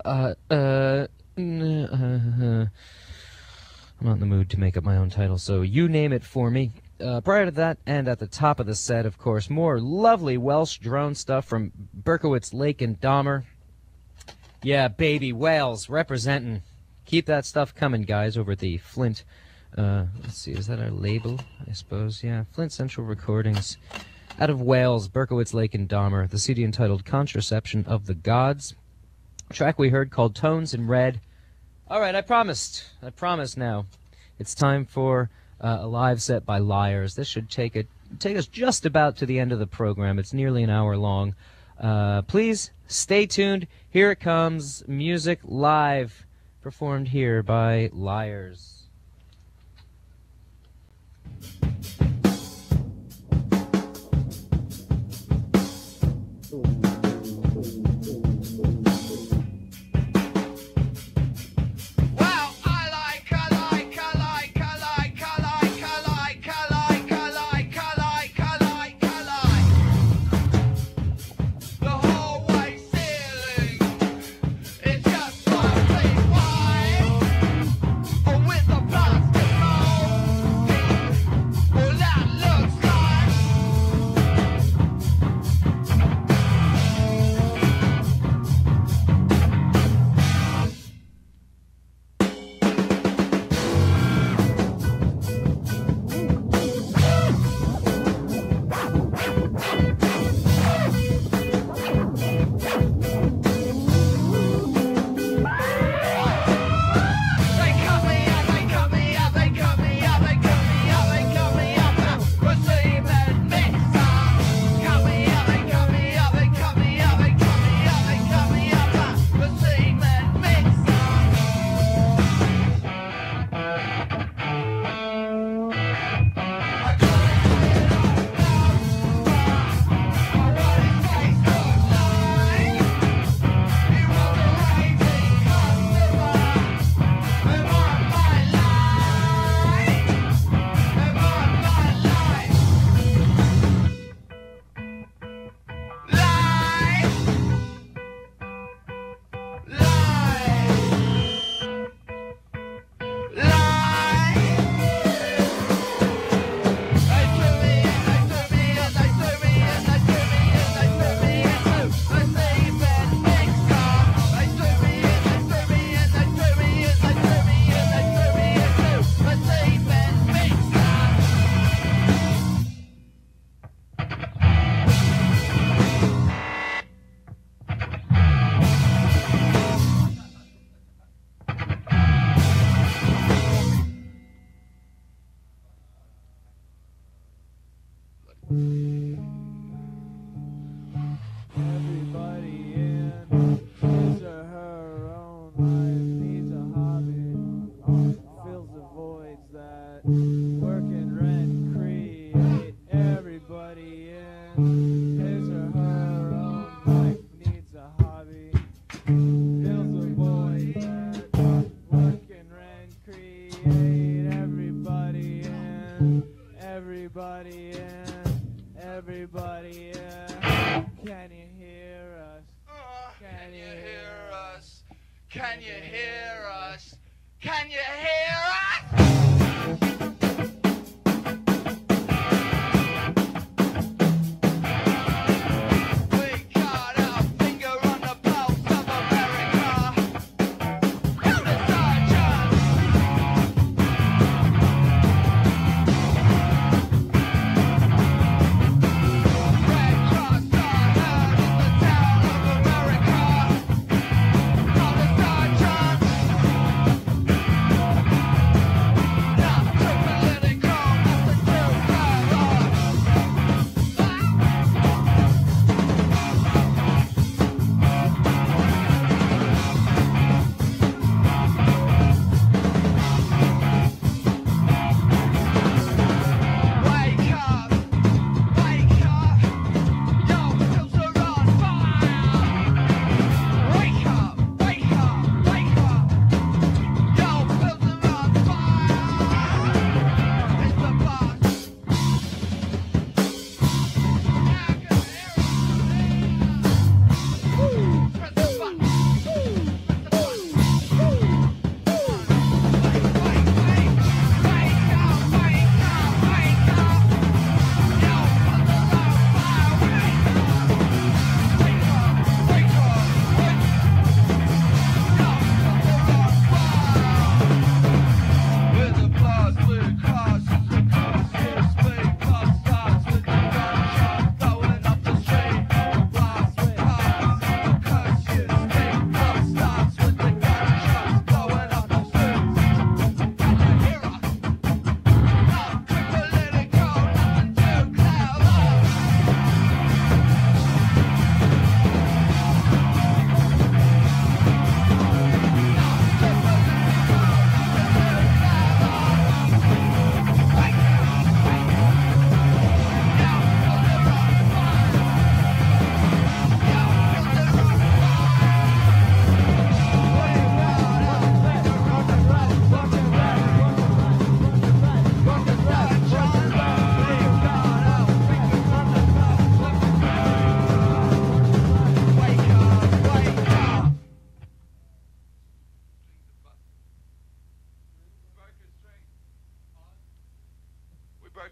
I'm not in the mood to make up my own title, so you name it for me. Prior to that, and at the top of the set, of course, more lovely Welsh drone stuff from Berkowitz, Lake, and Dahmer. Yeah, baby, Wales, representing. Keep that stuff coming, guys, over at the Flint. Let's see, is that our label? I suppose, yeah. Flint Central Recordings. Out of Wales, Berkowitz, Lake, and Dahmer. The CD entitled Contraception of the Gods. A track we heard called Tones in Red. All right, I promised now. It's time for a live set by Liars. This should take us just about to the end of the program. It's nearly an hour long. Please stay tuned. Here it comes. Music live, performed here by Liars.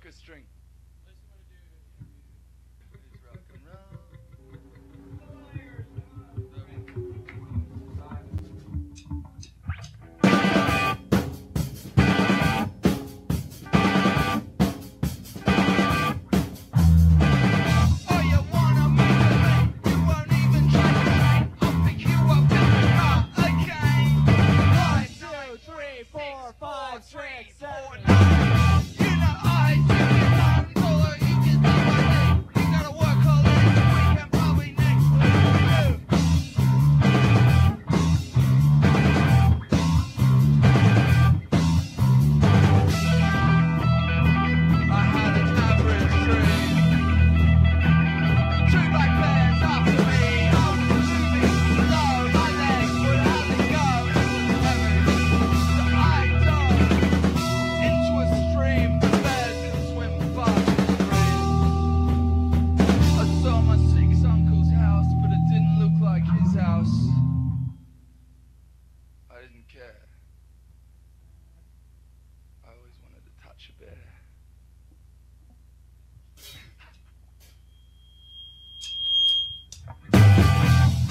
a string. It's rock and roll. Oh, you wanna make a lane? You won't even try to lane. I'll pick you up in the car again. 1, 2, 3, 4, 5, 6, 7, 9. You know I do it wrong, so you can do my thing. You gotta work all day, weekend probably next week. I had an average dream. 2 black bears after me. I was moving slow, my legs would hardly go. So I dove into a stream. The bears didn't swim fast and free. I saw my six uncle's house, but it didn't look like his house. I didn't care. I always wanted to touch a bear.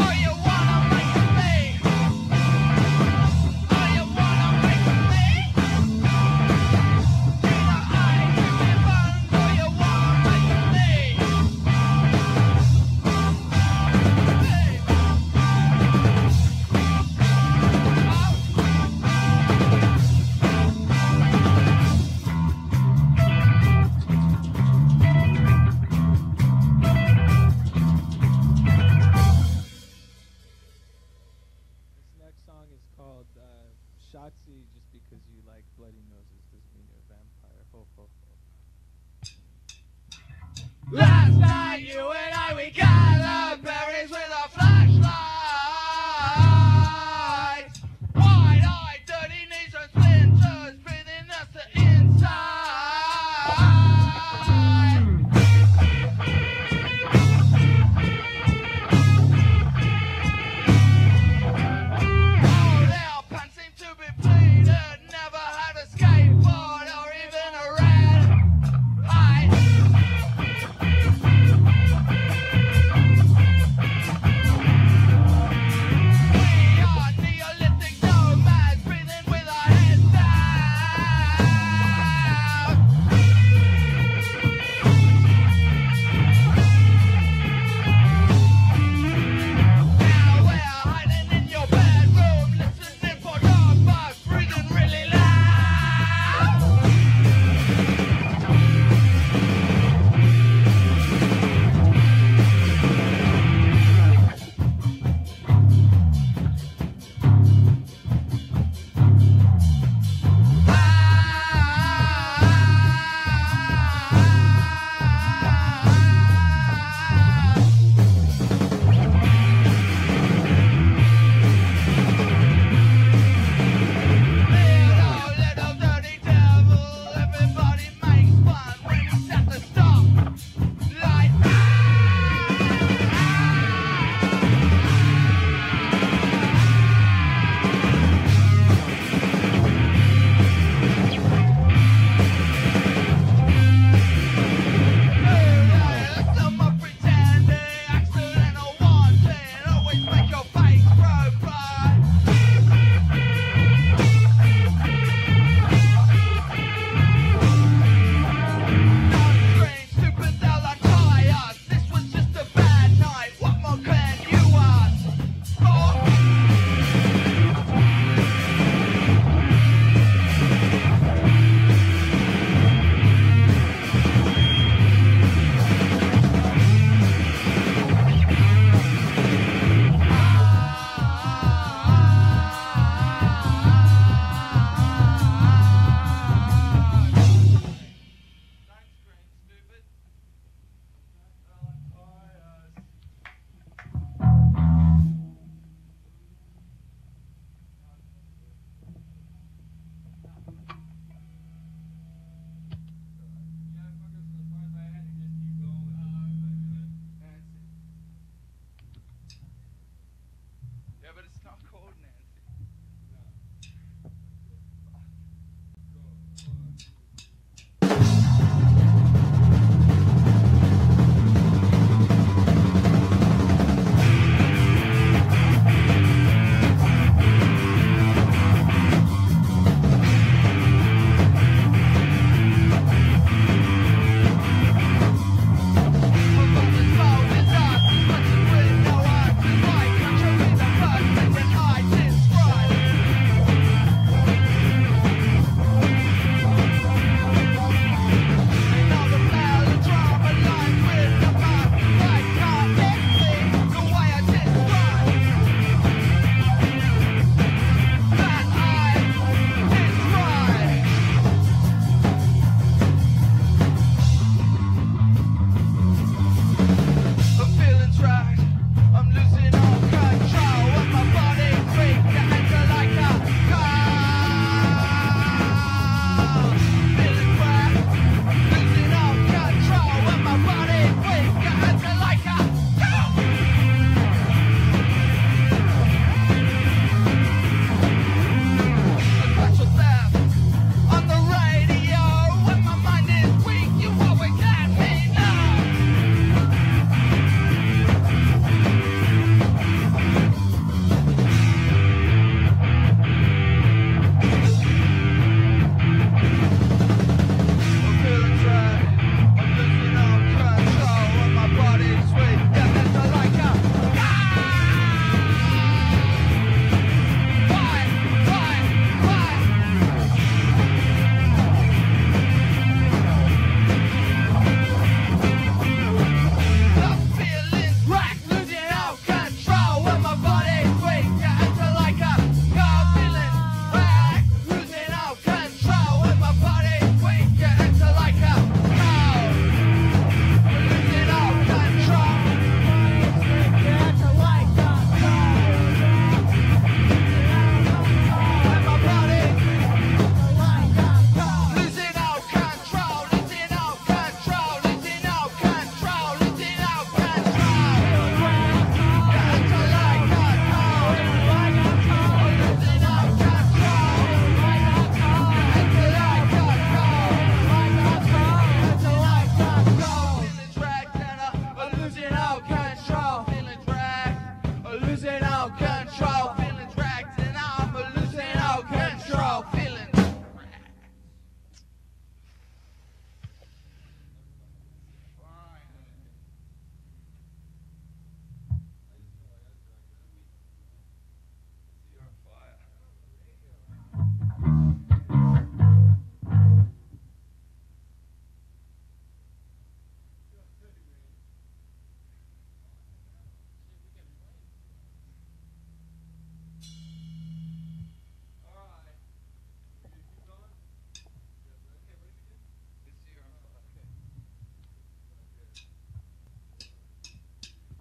Oh, you wanna make me? Oh, you wanna make me? You know I do it wrong. Oh, you wanna make me? This next song is called Shotzi. Just because you like bloody noses doesn't mean you're a vampire. Ho, ho, ho. Last night you and I, we gathered berries with a flashlight. Wide-eyed, dirty knees and splinters, breathing us the inside. All our pants seem to be pleated, never had a skateboard or even a red eye.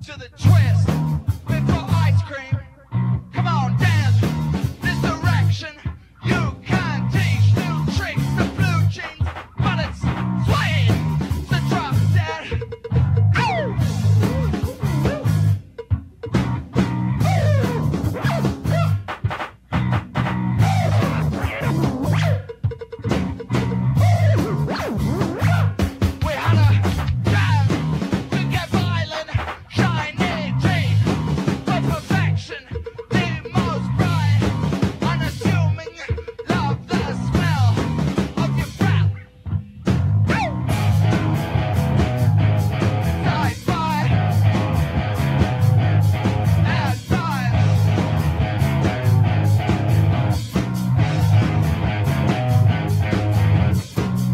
to the twist. We've got ice cream. Come on, dance this direction. You can teach new tricks to blue jeans, but it's sweet. So drop dead. We had a jam to get violent, shiny teeth for perfection, the most bright, unassuming, love the smell of your breath. Sci-fi and science.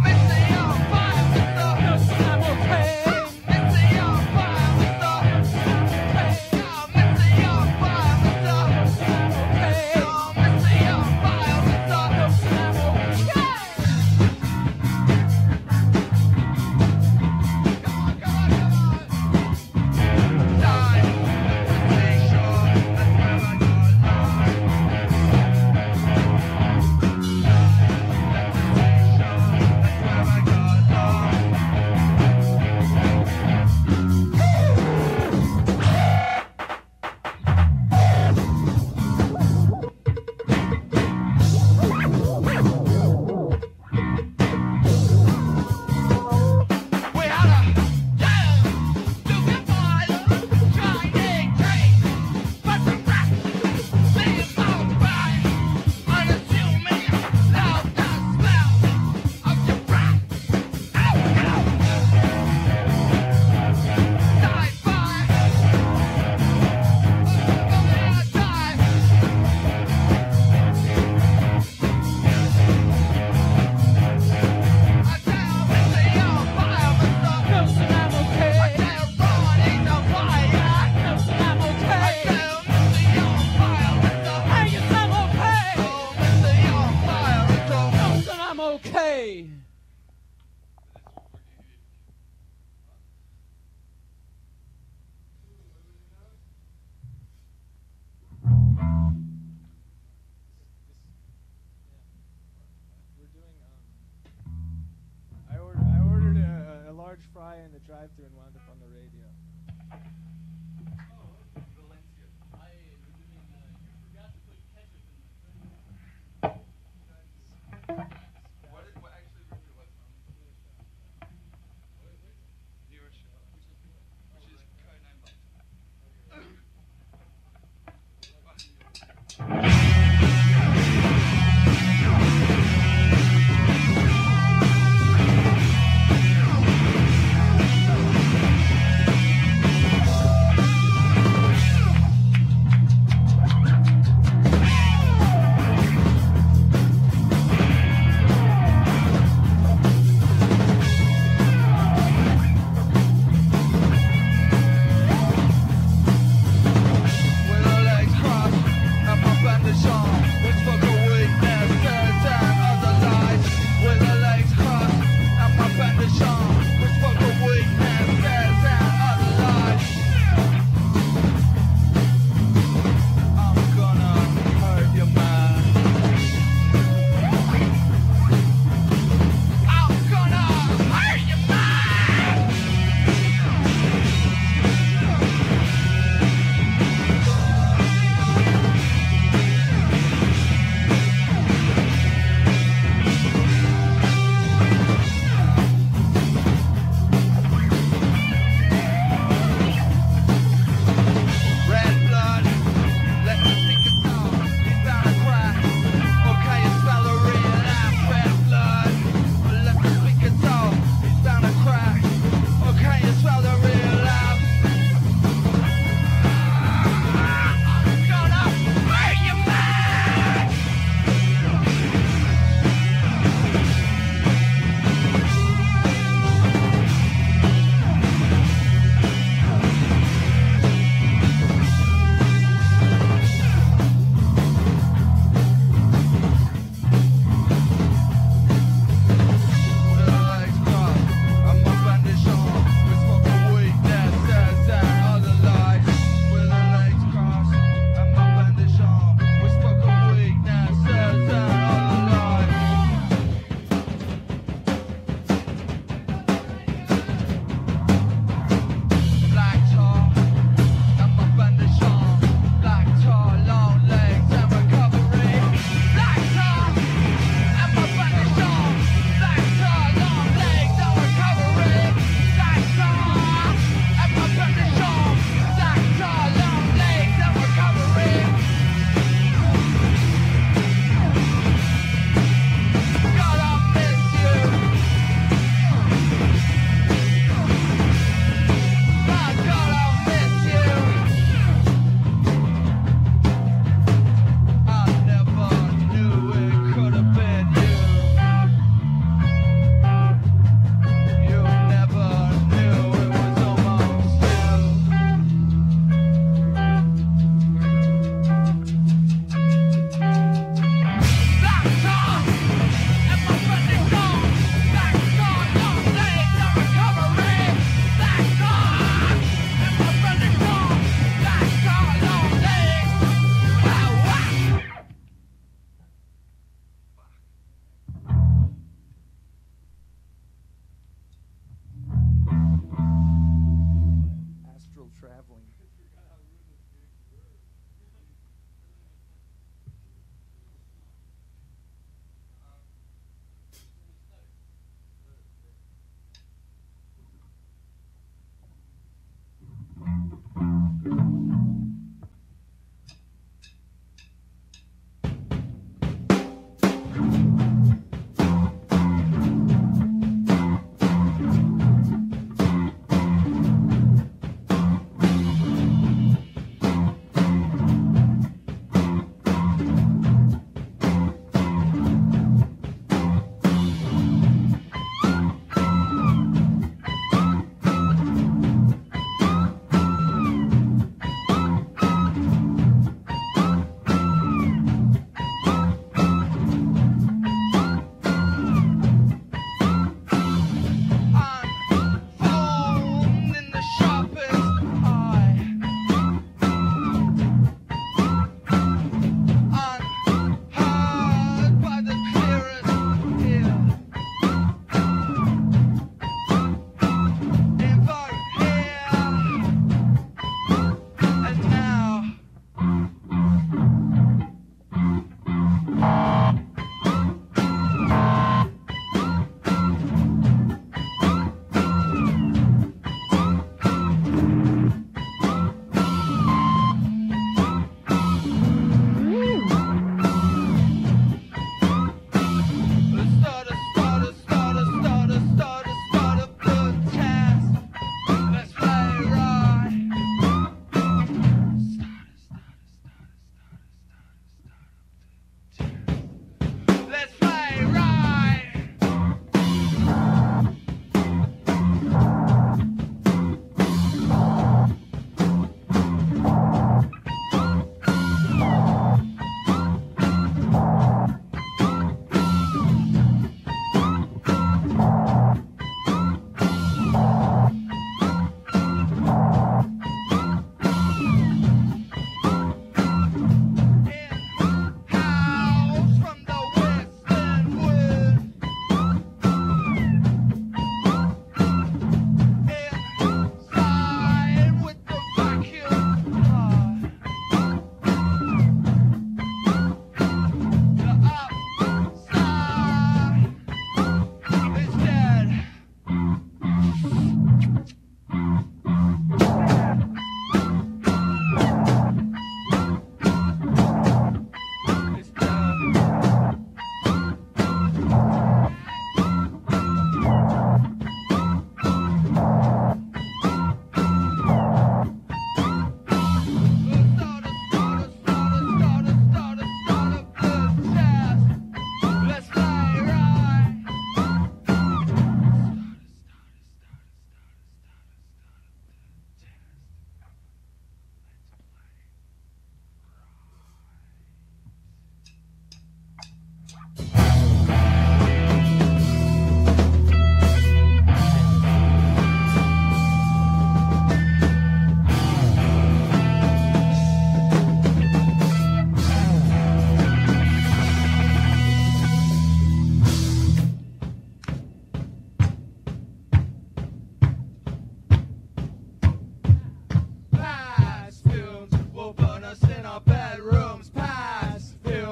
Missing your fire with the missing your fire with the missing your fire with the missing your fire with the Come on, come on, come on. Die, stay sure, that's where I got lost. We had a jam to get violent, shining dreams, but the rest seems all right, unassuming, love the smell of your breath. Sci-fi, time. I tell missing your fire with the I tell Ronnie the fire. I tell missing your fire with the Oh, missing your fire with the I'm okay. We're doing I ordered a large fry in the drive-thru and wound up on the radio. With our legs crossed and my bandage on, we spoke of weakness, tear down other lies. With our legs crossed and my bandage on, we spoke of weakness, tear down other lies. I'm gonna hurt you, man. I'm gonna hurt you, man.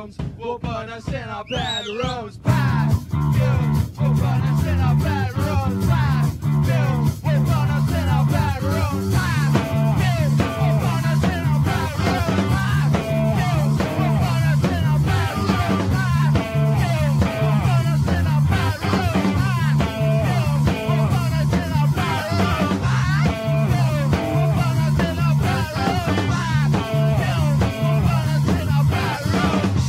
fumes will burn us in our bedrooms. Perfumes will burn us in our bedrooms. Perfumes will burn us in our bedrooms. Perfumes will burn us in our bedrooms. Perfumes will burn us in our bedrooms. Perfumes will burn us in our bedrooms. Perfumes will burn us in our bedrooms. Perfumes will burn us in our bedrooms. Perfumes will burn us in our bedrooms.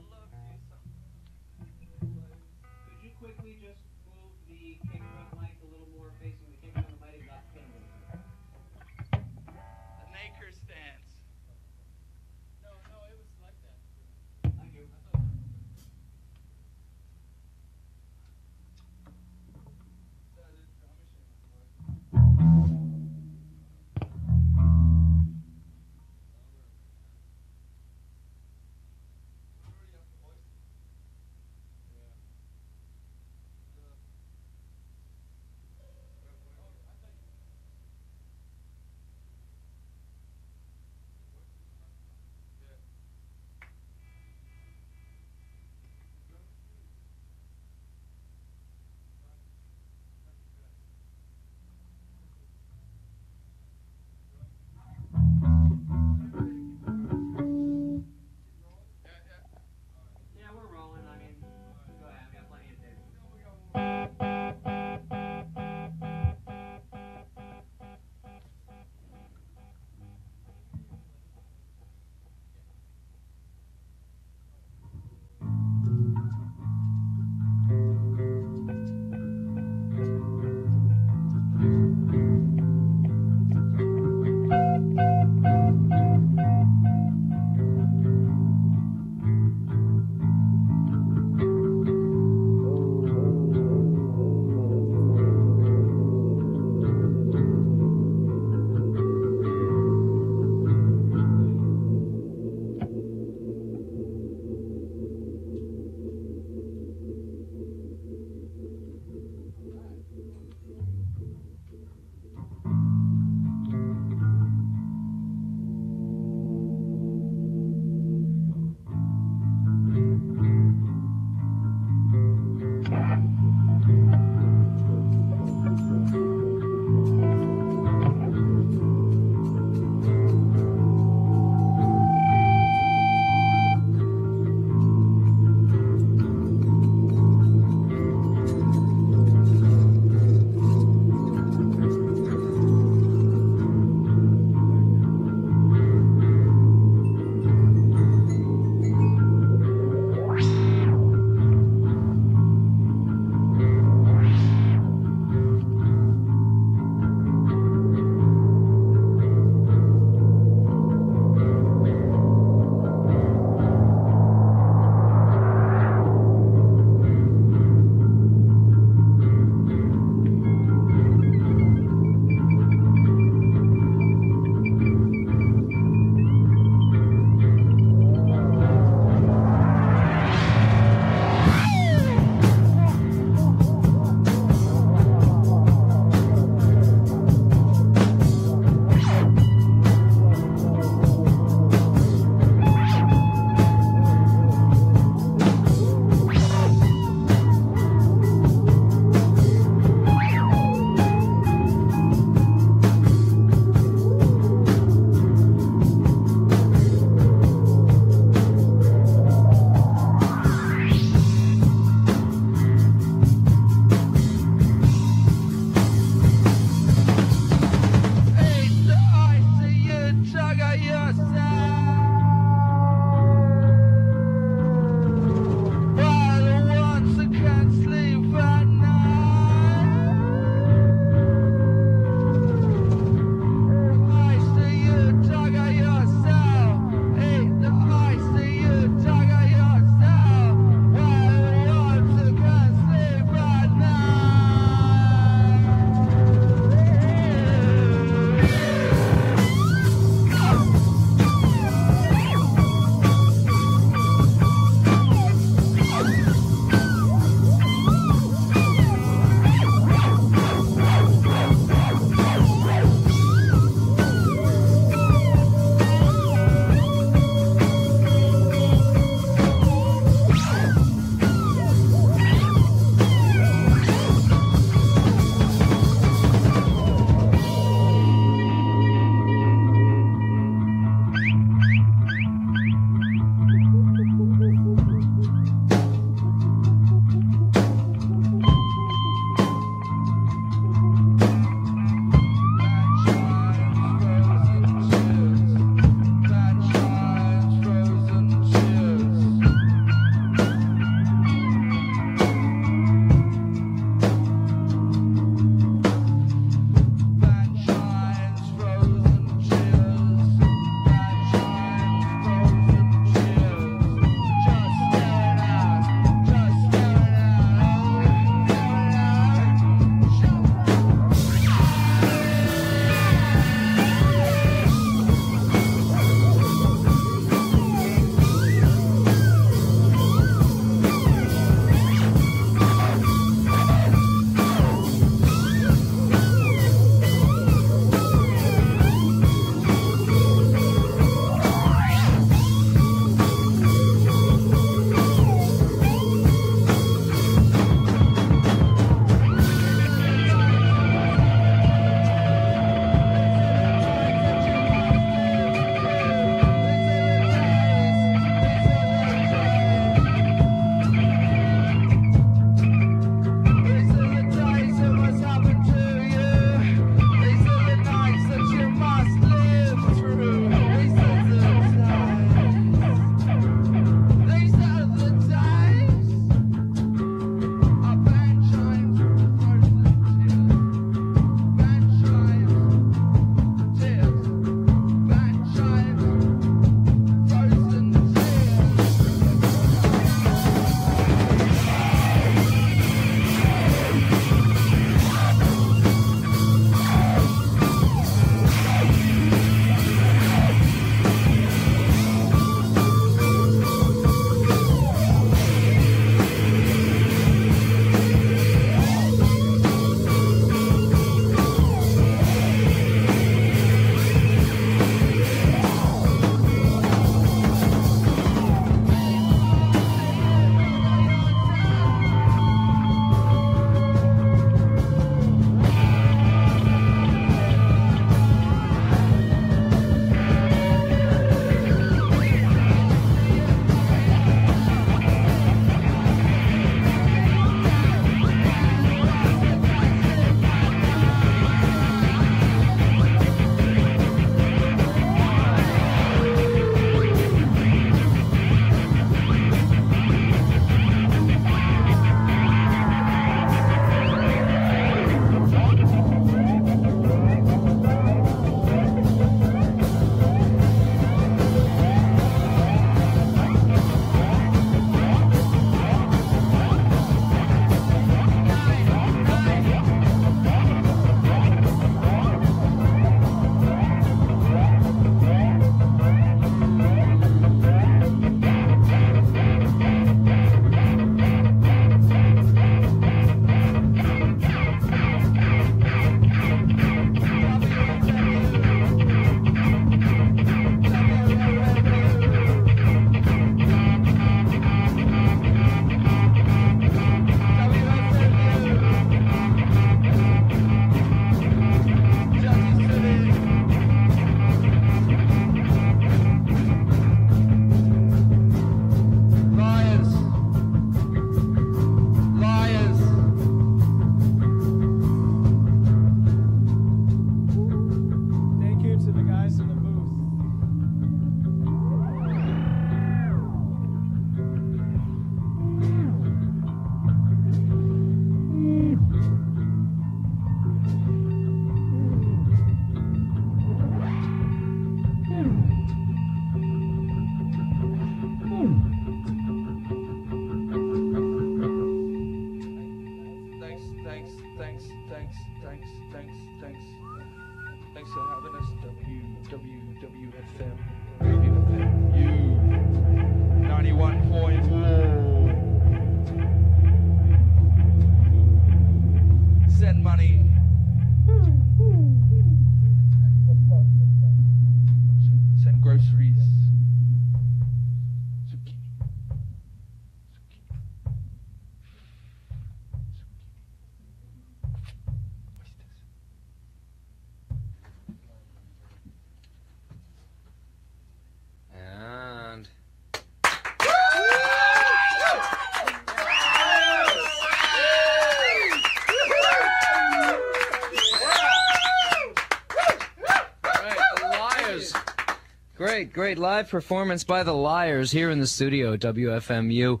great live performance by the Liars here in the studio at WFMU.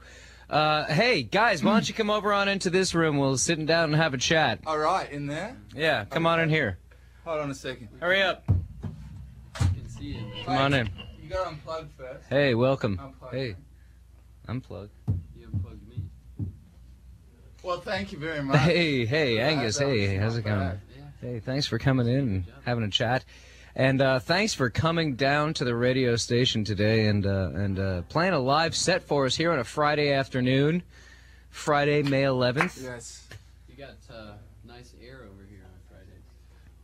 Hey, guys, why don't you come over on into this room? We'll sit down and have a chat. All right, in there? Yeah, come on in here. Hold on a second. Hurry up. I can see you. Come on in. You got to unplug first. Hey, welcome. Unplug. Hey, unplug. You unplugged me. Well, thank you very much. Hey, Angus. That was Hey, how's it not going? bad. Yeah. Hey, thanks for coming in and having a chat. And thanks for coming down to the radio station today and playing a live set for us here on a Friday afternoon, Friday, May 11th. Yes. You got nice air over here on Friday.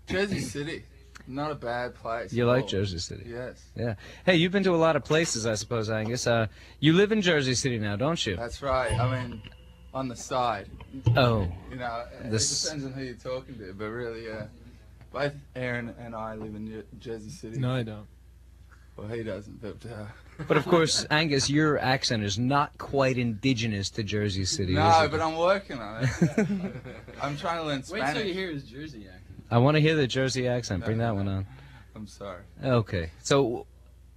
Jersey City. Not a bad place. You at like all. Jersey City? Yes. Yeah. Hey, you've been to a lot of places, I suppose, Angus. You live in Jersey City now, don't you? That's right. I mean, on the side. Oh. You know, it This- depends on who you're talking to, but really, both Aaron and I live in Jersey City. No, I don't. Well, he doesn't, but... But of course, Angus, your accent is not quite indigenous to Jersey City, is No, it? but I'm working on it. I'm trying to learn Wait Spanish. till you hear his Jersey accent. I want to hear the Jersey accent. Bring that one on. I'm sorry. Okay. So,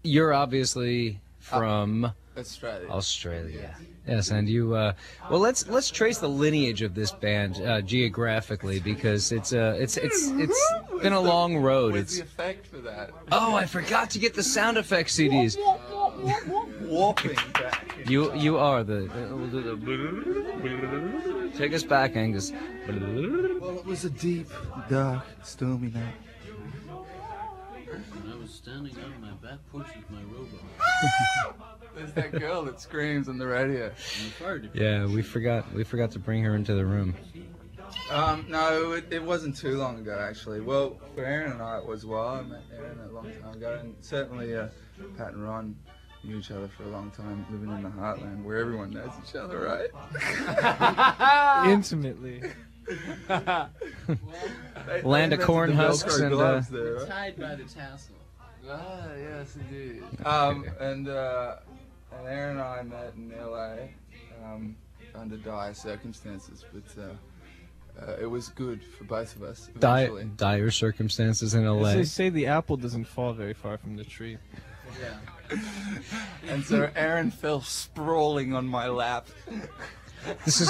you're obviously from Australia. Australia. Yes, and you. Well, let's trace the lineage of this band geographically because it's been a long road. Where's It's the effect for that? oh, I forgot to get the sound effect CDs. Warping back. You are the. We'll do the. Take us back, Angus. Well, it was a deep, dark, stormy night. When I was standing on my back porch with my robot. There's that girl that screams on the radio. And the fire department. Yeah, we forgot to bring her into the room. No, it wasn't too long ago, actually. Well, for Aaron and I, it was a while. I met Aaron a long time ago, and certainly Pat and Ron knew each other for a long time, living in the heartland where everyone knows each other, right? Intimately. Land of corn husks and, We're tied by the tassel. Ah, yes, indeed. And Aaron and I met in LA under dire circumstances, but it was good for both of us. Eventually. dire circumstances in As LA. they say, the apple doesn't fall very far from the tree. Yeah. And so Aaron fell sprawling on my lap. This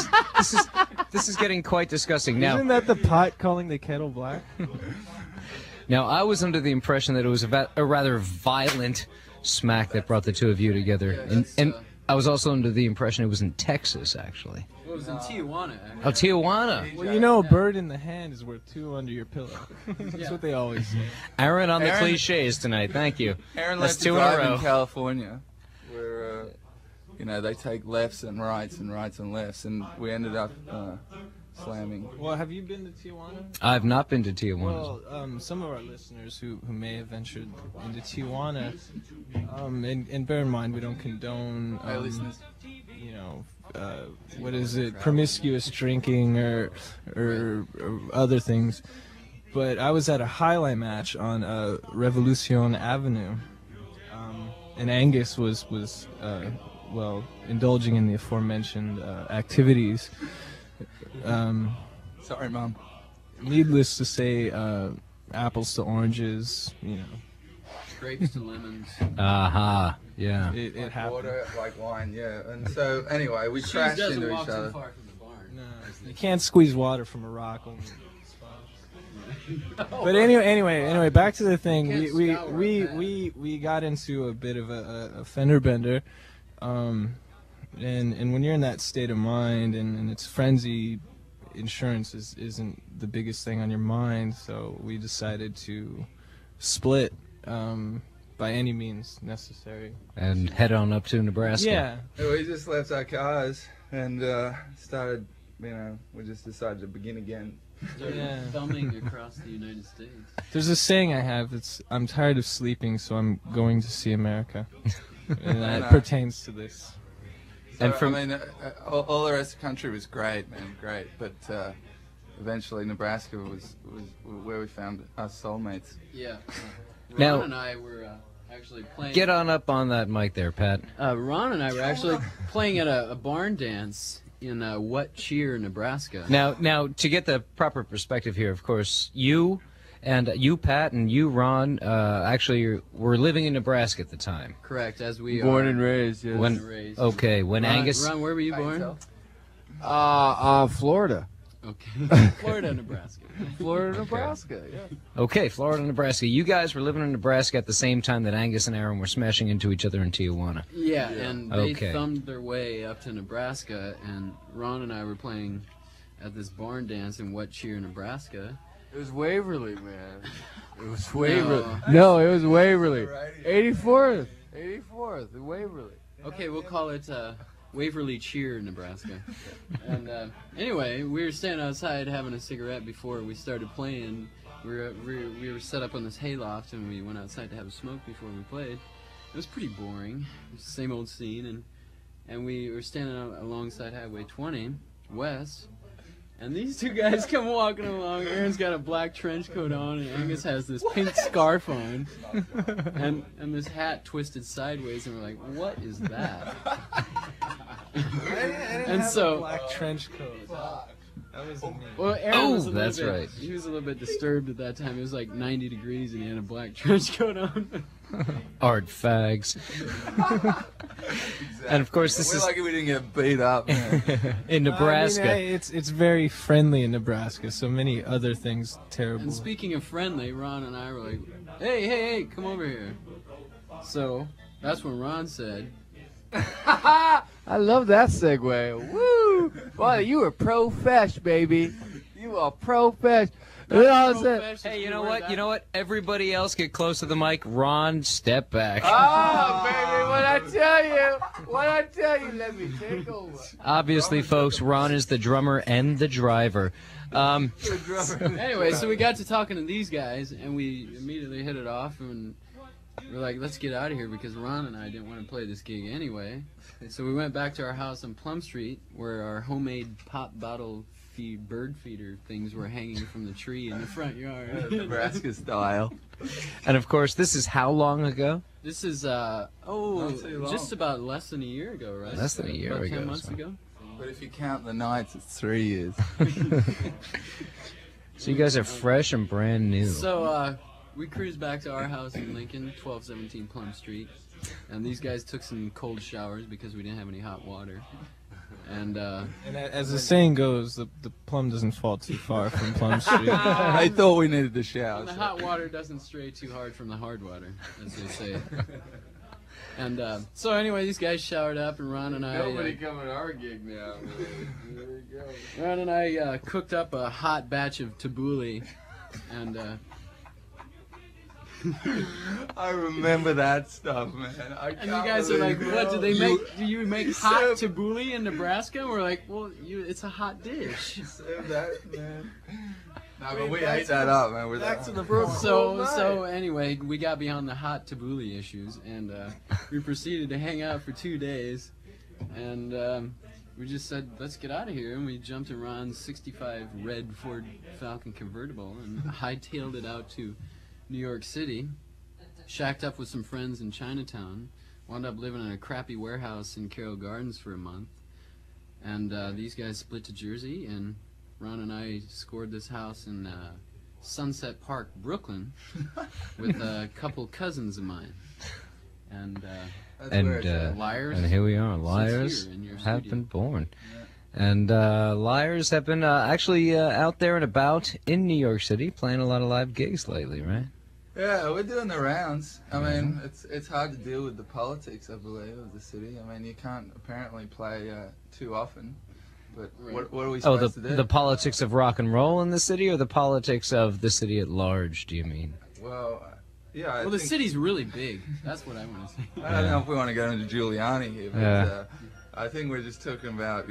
is getting quite disgusting. Now, Isn't that the pot calling the kettle black? Now, I was under the impression that it was a rather violent smack that brought the two of you together. Yeah, And that's, I was also under the impression it was in Texas, actually. Well, it was in Tijuana, Oh, actually. Tijuana. Well, you know, a bird in the hand is worth two under your pillow. That's Yeah. what they always say. Aaron on the Aaron- cliches tonight. Thank you. Aaron That's learned to two in a drive row. in California, where they take lefts and rights and rights and lefts, and we ended up slamming. Well, have you been to Tijuana? I've not been to Tijuana. Well, some of our listeners who may have ventured into Tijuana, and bear in mind we don't condone, Hey, listeners. you know, what is it, promiscuous drinking or other things. But I was at a highlight match on Revolucion Avenue, and Angus was indulging in the aforementioned activities. Sorry, Mum. Needless to say, apples to oranges, you know, Grapes to lemons. Aha. Yeah. it happened. Water like wine, yeah. And so, anyway, we Cheese crashed doesn't into walk each too other. far from the barn. No, you can't squeeze water from a rock. Only But anyway, back to the thing. Can't We scour we, that. we, we got into a bit of a fender bender, and when you're in that state of mind and it's frenzy, insurance isn't the biggest thing on your mind. So we decided to split by any means necessary. And head on up to Nebraska. Yeah. We just left our cars and started, we just decided to begin again. Started Yeah. thumbing across the United States. There's a saying I have. It's I'm tired of sleeping, so I'm going to see America, and that No. pertains to this. So, And from- all the rest of the country was great, man, great. But eventually Nebraska was where we found our soulmates. Yeah. Now- Ron and I were actually playing. Get on up on that mic there, Pat. Ron and I were actually playing at a barn dance in What Cheer, Nebraska. Now, to get the proper perspective here, of course, you And you, Pat, and you, Ron, actually were living in Nebraska at the time. Correct, as we Born are. and raised, yes. When and raised. okay, when Ron, Angus. Ron, where were you born? Florida. Okay. Florida, Nebraska. Florida, Nebraska, yeah. Okay, Florida, Nebraska. You guys were living in Nebraska at the same time that Angus and Aaron were smashing into each other in Tijuana. Yeah, and they Okay. thumbed their way up to Nebraska, and Ron and I were playing at this barn dance in What Cheer, Nebraska. It was Waverly, man. It was Waverly. No, it was Waverly. 84th. 84th, Waverly. Okay, we'll call it Waverly Cheer, Nebraska. And anyway, we were standing outside having a cigarette before we started playing. We were set up on this hayloft, and we went outside to have a smoke before we played. It was pretty boring. It was the same old scene, and we were standing out alongside Highway 20 West. And these two guys come walking along. Aaron's got a black trench coat on, and Angus has this pink scarf on, and this hat twisted sideways. And we're like, "What is that?" And so, black trench coat. That was me. well, Aaron was a little that's bit, right. He was a little bit disturbed at that time. It was like 90 degrees, and he had a black trench coat on. Art fags. And of course, this We're is lucky we didn't get beat up, man. in Nebraska. I mean, it's very friendly in Nebraska. So many other things terrible. And speaking of friendly, Ron and I were like, hey, come over here. So that's when Ron said, I love that segue. Woo! Boy, you were pro-fesh, baby. You are pro-fesh. And then all of a sudden, Hey, you know what? You know what? Everybody else get close to the mic. Ron, step back. oh, baby, what I tell you, let me take over. Obviously, folks, Ron is the drummer and the driver. Anyway, so we got to talking to these guys, and we immediately hit it off, and we're like, let's get out of here, because Ron and I didn't want to play this gig anyway. So we went back to our house on Plum Street, where our homemade pop bottle bird feeder things were hanging from the tree in the front yard. Nebraska style. And of course, this is how long ago? This is, Not too long. just about less than a year ago, right? Less than a year about ago, 10 months so. ago. But if you count the nights, it's 3 years. So you guys are fresh and brand new. So we cruised back to our house in Lincoln, 1217 Plum Street, and these guys took some cold showers because we didn't have any hot water. And And as the saying goes, the plum doesn't fall too far from Plum Street. I thought we needed to shower. the hot water doesn't stray too hard from the hard water, as they say. And so anyway, these guys showered up, and Ron and I Nobody coming to our gig now. There we go. Ron and I cooked up a hot batch of tabbouleh, and I remember that stuff, man. and you guys are like, "What do they make? Do you make hot tabbouleh in Nebraska?" And we're like, "Well, it's a hot dish." Serve that, man. No, but we ate that up, man. We're back to the So anyway, we got beyond the hot tabbouleh issues, and we proceeded to hang out for 2 days, and we just said, let's get out of here, and we jumped in Ron's 65 red Ford Falcon convertible and hightailed it out to New York City, shacked up with some friends in Chinatown, wound up living in a crappy warehouse in Carroll Gardens for a month, and these guys split to Jersey, and Ron and I scored this house in Sunset Park, Brooklyn, with a couple cousins of mine. And Liars. And here we are. Liars here in your have studio. been born. And Liars have been actually out there and about in New York City, playing a lot of live gigs lately, right? Yeah, we're doing the rounds. I mean, it's hard to deal with the politics, I believe, of the city. I mean, you can't apparently play too often. But what are we Oh, supposed to do? the politics of rock and roll in the city, or the politics of the city at large, do you mean? Well, yeah. I Well, the think- city's really big. That's what I want to say. I don't know if we want to go into Giuliani here, but Yeah. I think we're just talking about,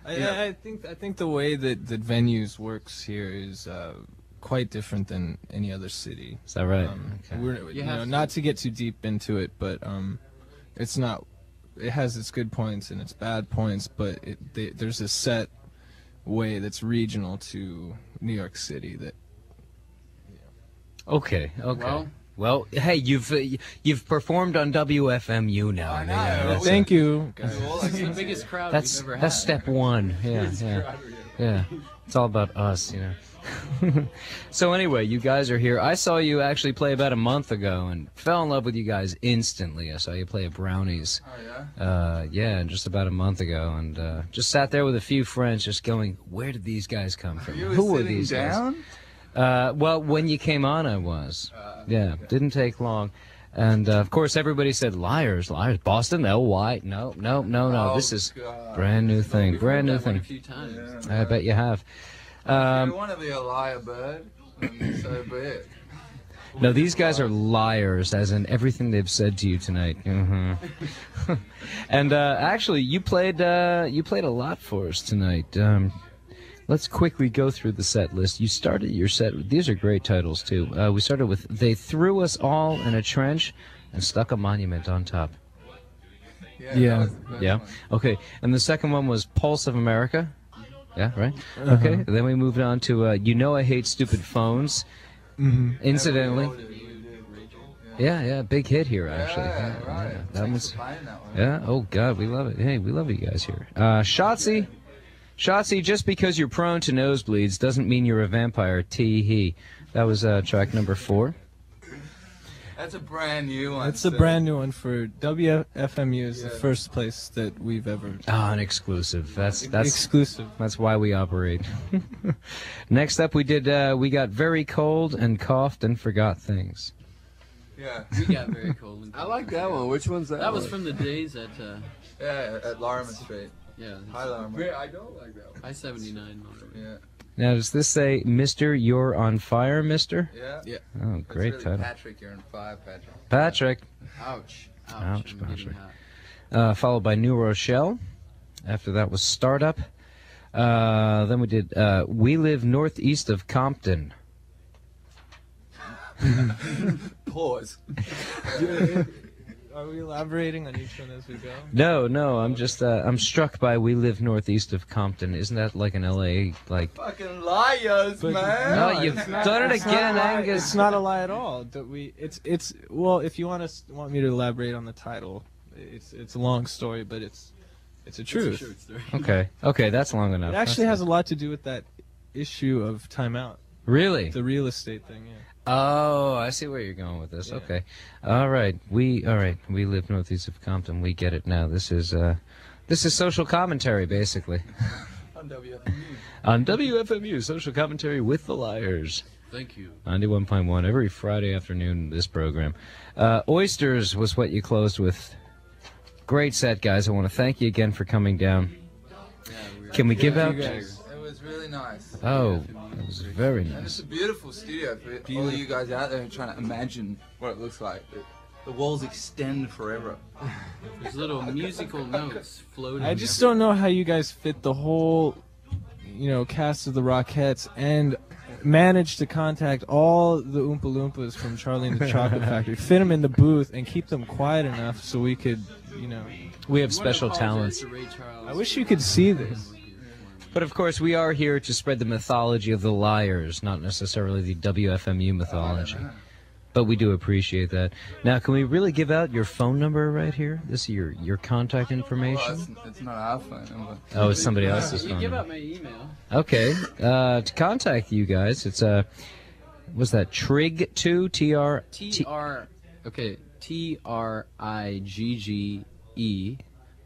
I think the way that venues works here is quite different than any other city. Is that right? Okay. We're, You have to- not to get too deep into it, but it's not. It has its good points and its bad points, but there's a set way that's regional to New York City. That Okay. Well, Well, hey, you've performed on WFMU now. I know. Yeah, thank you. It's the biggest crowd That's we've ever had. that's step one. Yeah. Yeah, it's all about us, you know. So anyway, you guys are here. I saw you actually play about a month ago and fell in love with you guys instantly. I saw you play at Brownies. Oh yeah. Yeah, just about a month ago, and just sat there with a few friends, just going, "Where did these guys come from? You were Who were sitting these down? guys?" Well, when you came on, I was. Yeah, didn't take long. And of course, everybody said liars, liars. Boston, L-Y. No. Oh, This is God. brand new thing, We've brand heard new that one a thing. few times. Yeah. I bet you have. If you want to be a liar bird, then so be it. No, these guys are liars, as in everything they've said to you tonight. And actually, you played a lot for us tonight. Let's quickly go through the set list. You started your set. These are great titles too. We started with "They Threw Us All in a Trench and Stuck a Monument on Top." Yeah. Yeah. Okay. And the second one was "Pulse of America." Yeah. Right. Okay. And then we moved on to "You Know I Hate Stupid Phones." Incidentally. Yeah. Big hit here, actually. Yeah, right. That Thanks was. for playing that one. Yeah. Oh God, we love it. Hey, we love you guys here. Shotzi, just because you're prone to nosebleeds doesn't mean you're a vampire. Tee-hee. That was track number 4. That's a brand new one. It's a brand new one for WFMU. Is the first place that we've ever An exclusive. That's exclusive. That's why we operate. Next up, we got very cold and coughed and forgot things. Yeah. We got very cold. And I like that one. Which one's that? That was one? from the days at Yeah, at Larimer Street. yeah, Hi, Larimer. I don't like that one. I-79. Yeah. Now, does this say, "Mister, you're on fire, Mister"? Yeah. Yeah. Oh, It's great really title. Patrick, you're on fire, Patrick. Patrick. Ouch. Ouch, I'm getting Patrick. hot. Followed by New Rochelle. After that was Startup. Then we did We Live Northeast of Compton. Pause. Are we elaborating on each one as we go? No, I'm just I'm struck by We Live Northeast of Compton. Isn't that like an LA like? Fucking liars, But- man. No, you've done it It's not again, a lie. Angus. It's not a lie at all. That we it's well, if you want me to elaborate on the title, it's a long story, but it's a truth. Short story. Okay, that's long enough. It actually has a lot to do with that issue of Time Out, Really? the real estate thing. Yeah. Oh, I see where you're going with this. Yeah. Okay, all right. We live northeast of Compton. We get it now. This is social commentary, basically. On WFMU. On WFMU, social commentary with the liars. Thank you. 91.1 every Friday afternoon. This program. Oysters was what you closed with. Great set, guys. I want to thank you again for coming down. Yeah, Can we give out? It was really nice. Oh, it was very And it's nice. a beautiful studio for all of you guys out there trying to imagine what it looks like. The walls extend forever. There's little musical notes floating. I just don't know how you guys fit the whole, cast of the Rockettes and manage to contact all the Oompa Loompas from Charlie and the Chocolate Factory, fit them in the booth, and keep them quiet enough so we could, We have I wanna special apologize talents. to Ray Charles. I wish you could see this. But of course, we are here to spread the mythology of the liars, not necessarily the WFMU mythology. But we do appreciate that. Now, can we really give out your phone number right here? This is your contact Well, information? it's not our phone number. Oh, it's somebody else's You phone give number. out my email. Okay. To contact you guys, it's was that Trig2 TRIGGE,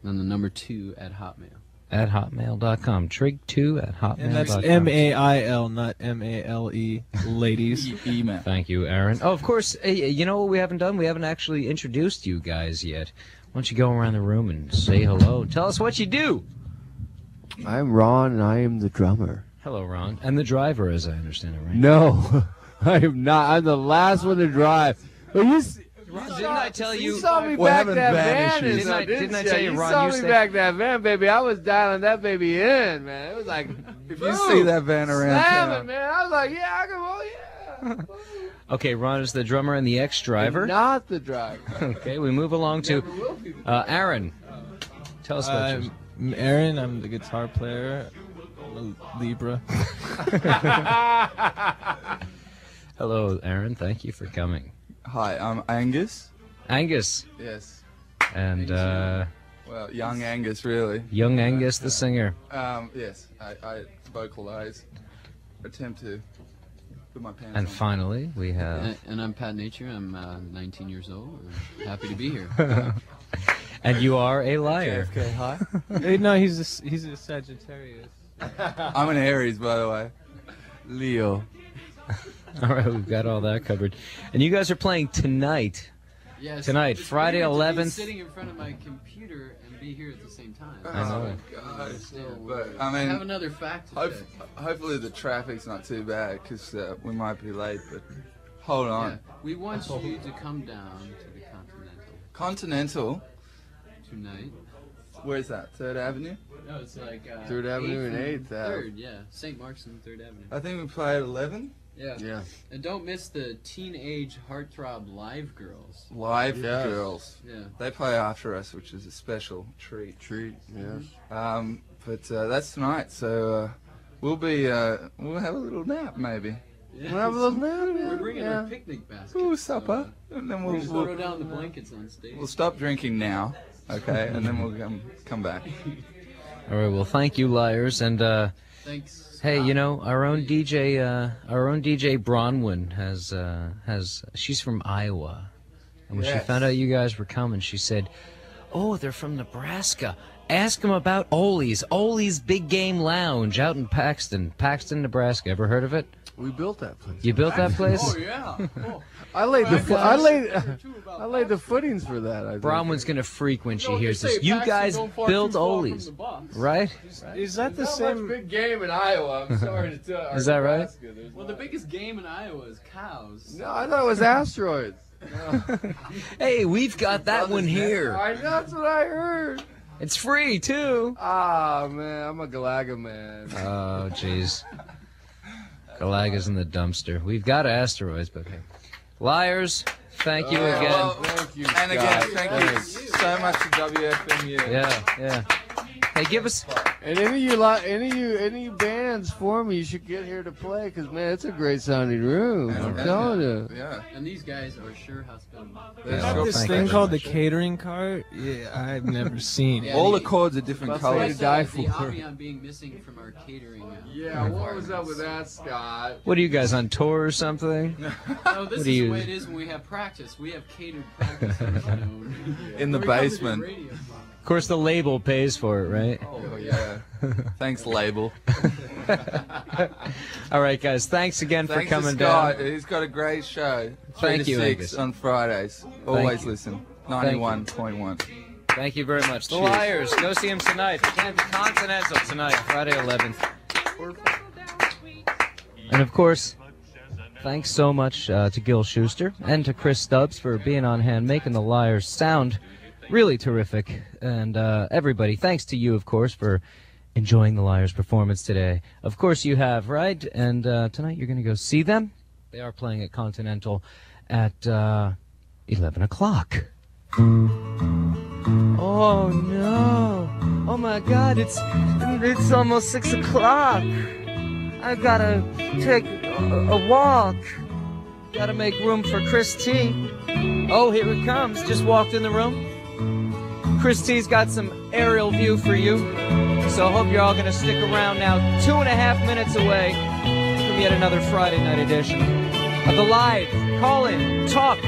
then the number 2 at Hotmail. at hotmail.com. Trig2 at hotmail.com. And that's MAIL, not MALE, ladies. Email. Thank you, Aaron. Oh, of course, you know what we haven't done? We haven't actually introduced you guys yet. Why don't you go around the room and say hello? Tell us what you do. I'm Ron, and I am the drummer. Hello, Ron. And the driver, as I understand it, right? No, I am not. I'm the last one to drive. Well, Ron, didn't I tell you? You saw me We're back having that van van, issues. Didn't I tell you, You Ron, saw you me stay- back that van, baby. I was dialing that baby in, man. It was like, If you see that van around slamming, town, man. I was like, yeah, I can. Oh yeah. Okay, Ron is the drummer and the ex-driver. Not the driver. Okay, we move along to Aaron. Tell us about yours. I'm Aaron. I'm the guitar player. I'm a Libra. Hello, Aaron. Thank you for coming. hi, I'm Angus. Angus. Yes. And Well, young Angus, really. Young Angus, the singer. Yes, I vocalize, attempt to put my pants And on. finally, we have... And I'm Pat Nature. I'm 19 years old. I'm happy to be here. And you are a liar. JFK high. Hey, no, he's a Sagittarius. I'm an Aries, by the way. Leo. All right, we've got all that covered. And you guys are playing tonight. Yes. Tonight, it's Friday, weird to be 11th. sitting in front of my computer and be here at the same time. I know. Oh, God. So, But, I I mean, have another fact to say. hopefully the traffic's not too bad, because we might be late, but hold on. Yeah, we want you to come down to the Continental, Continental tonight. where's that? 3rd Avenue? No, it's like 3rd Avenue and 8th Ave. 3rd, yeah. St. Mark's and 3rd Avenue. I think we play at 11. Yeah. Yeah. And don't miss the Teenage Heartthrob Live Girls. Live Yes. girls. Yeah. They play after us, which is a special treat. Treat. Yes. But that's tonight, so we'll have a little nap maybe. Yeah. We'll have a little nap. We're bringing Yeah. our picnic basket. Ooh, supper, and then We'll we'll just throw down the blankets on stage. we'll stop drinking now, okay, and then we'll come back. All right, well, thank you, liars. And Thanks. hey, you know, our own DJ Bronwyn she's from Iowa. And when she Yes. found out you guys were coming, she said, "Oh, they're from Nebraska. Ask them about Ole's Big Game Lounge out in Paxton, Nebraska. Ever heard of it? We built that place. You built that place? Oh, yeah. Oh. I laid the I I laid the footings for that. I think. Bronwyn's gonna freak when she No, hears just this. say You Paxton guys don't far built too far from Ole's, the box. right? Is that the Not same? much big game in Iowa. I'm sorry to tell. Is that right? Well, the biggest game in Iowa is cows. No, I thought it was asteroids. Hey, we've got that one here. That's what I heard. It's free too. Ah, man, I'm a Galaga man. Oh, jeez. Galaga's in the dumpster. We've got asteroids, but hey. Liars, thank you again. well, Thank you. And again, Scott. thank you Thanks. so much to WFMU. Yeah. Hey, give us... And any of you bands for me, you should get here to play, because man, it's a great sounding room. I'm telling you. Yeah. And these guys are sure hospitable. They're Yeah, sure This thank thing you. called the catering cart? Yeah, I've never seen it. Yeah. All the chords are different That's colors. to die The for. Avion being missing from our catering. Yeah, what was up with that, Scott? What are you guys, on tour or something? No, this What is do the you- way it is when we have practice. We have catered practice. You know. In the When we come to do basement. radio. Of course, the label pays for it, right? Oh, yeah. Thanks, label. All right, guys. Thanks again for Thanks to coming Scott. down. He's got a great show. 3 Thank to you, 6 Angus. on Fridays. Always you. listen. Thank you. 91.1. Thank you very much. The Cheers. Liars. Go see him tonight. Again, Continental tonight, Friday 11th. And of course, thanks so much to Gil Schuster and to Chris Stubbs for being on hand, making the Liars sound really terrific. And everybody, thanks to you, of course, for enjoying the Liars performance today. Of course you have, right? And tonight you're going to go see them. They are playing at Continental at 11 o'clock. Oh no! Oh my God! It's almost 6 o'clock. I gotta take a walk. Gotta make room for Chris T. Oh, here it comes. Just walked in the room. Chris T's got some aerial view for you. So I hope you're all gonna stick around now. 2.5 minutes away from yet another Friday night edition of the live call-in talk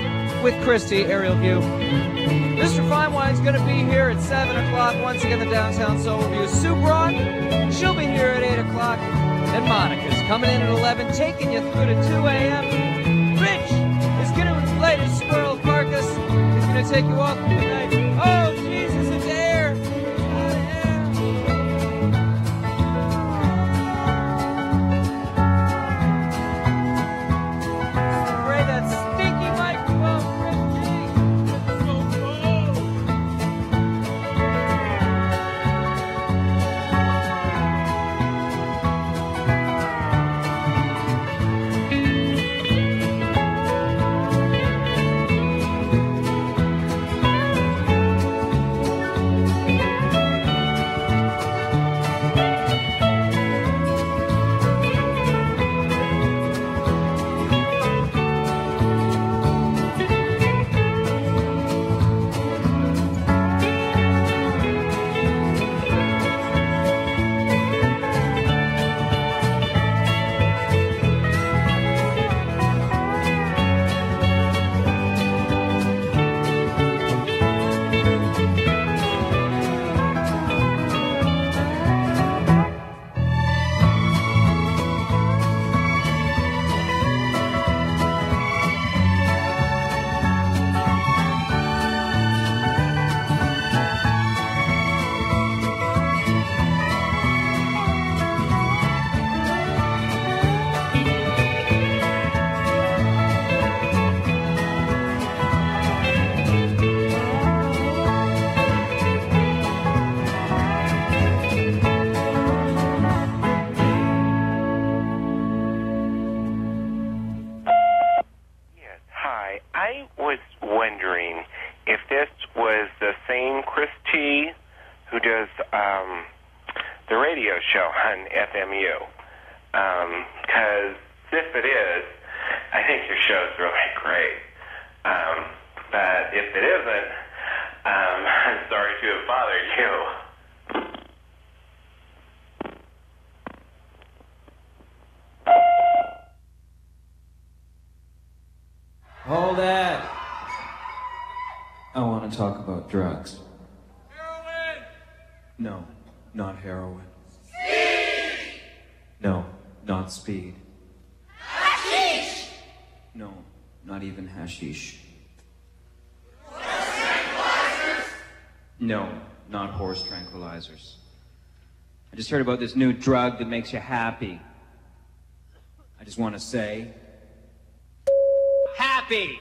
with Chris T. Aerial view. Mr. Fine Wine's going to be here at 7 o'clock. Once again, the Downtown Soul Review. Sue Braun, she'll be here at 8 o'clock. And Monica's coming in at 11, taking you through to 2 a.m. Rich is going to play his squirrel carcass. He's going to take you off for the night. Oh, Jesus, it's air. Spray that stinky microphone, Chris G. radio show on FMU. Because if it is, I think your show's really great. But if it isn't, I'm sorry to have bothered you. Hold that. I want to talk about drugs. Heroin! No, not heroin. No, not speed. Hashish! No, not even hashish. No, not horse tranquilizers. I just heard about this new drug that makes you happy. I just want to say... happy!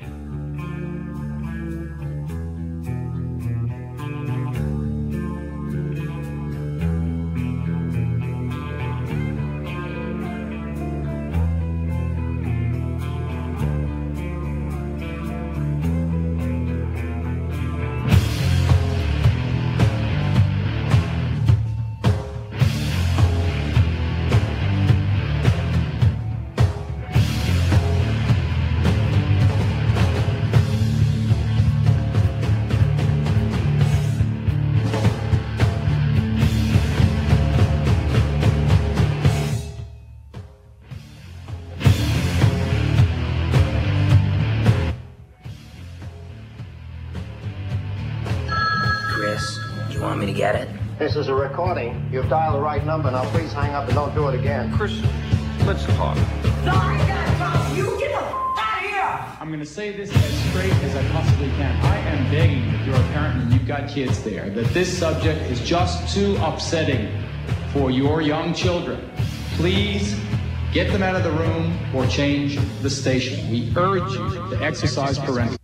Chris, you want me to get it? This is a recording. You've dialed the right number. Now please hang up and don't do it again. Chris, let's talk. You get the out of here! I'm going to say this as straight as I possibly can. I am begging, if you're a parent and you've got kids there, that this subject is just too upsetting for your young children. Please get them out of the room or change the station. We urge you to exercise parental.